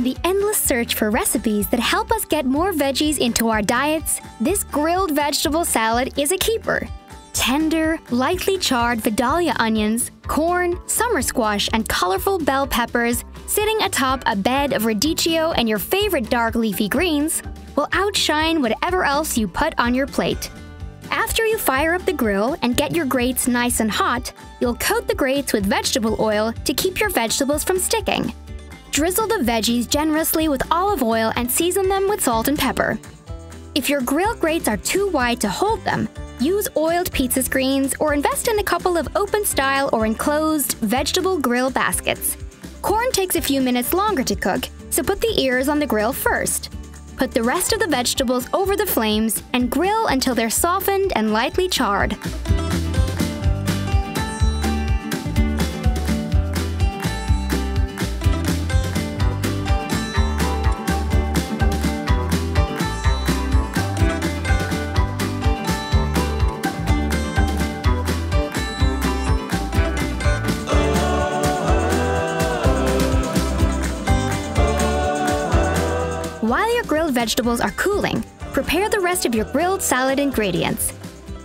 In the endless search for recipes that help us get more veggies into our diets, this grilled vegetable salad is a keeper. Tender, lightly charred Vidalia onions, corn, summer squash, and colorful bell peppers sitting atop a bed of radicchio and your favorite dark leafy greens will outshine whatever else you put on your plate. After you fire up the grill and get your grates nice and hot, you'll coat the grates with vegetable oil to keep your vegetables from sticking. Drizzle the veggies generously with olive oil and season them with salt and pepper. If your grill grates are too wide to hold them, use oiled pizza screens or invest in a couple of open-style or enclosed vegetable grill baskets. Corn takes a few minutes longer to cook, so put the ears on the grill first. Put the rest of the vegetables over the flames and grill until they're softened and lightly charred. While your grilled vegetables are cooling, prepare the rest of your grilled salad ingredients.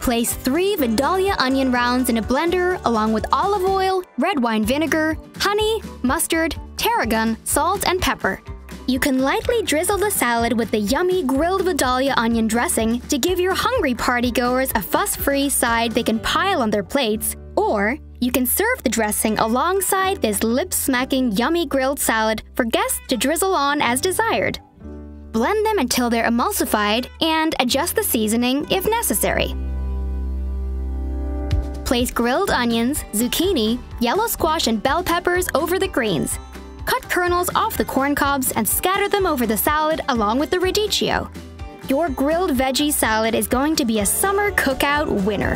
Place 3 Vidalia onion rounds in a blender along with olive oil, red wine vinegar, honey, mustard, tarragon, salt, and pepper. You can lightly drizzle the salad with the yummy grilled Vidalia onion dressing to give your hungry partygoers a fuss-free side they can pile on their plates, or you can serve the dressing alongside this lip-smacking yummy grilled salad for guests to drizzle on as desired. Blend them until they're emulsified and adjust the seasoning if necessary. Place grilled onions, zucchini, yellow squash, and bell peppers over the greens. Cut kernels off the corn cobs and scatter them over the salad along with the radicchio. Your grilled veggie salad is going to be a summer cookout winner.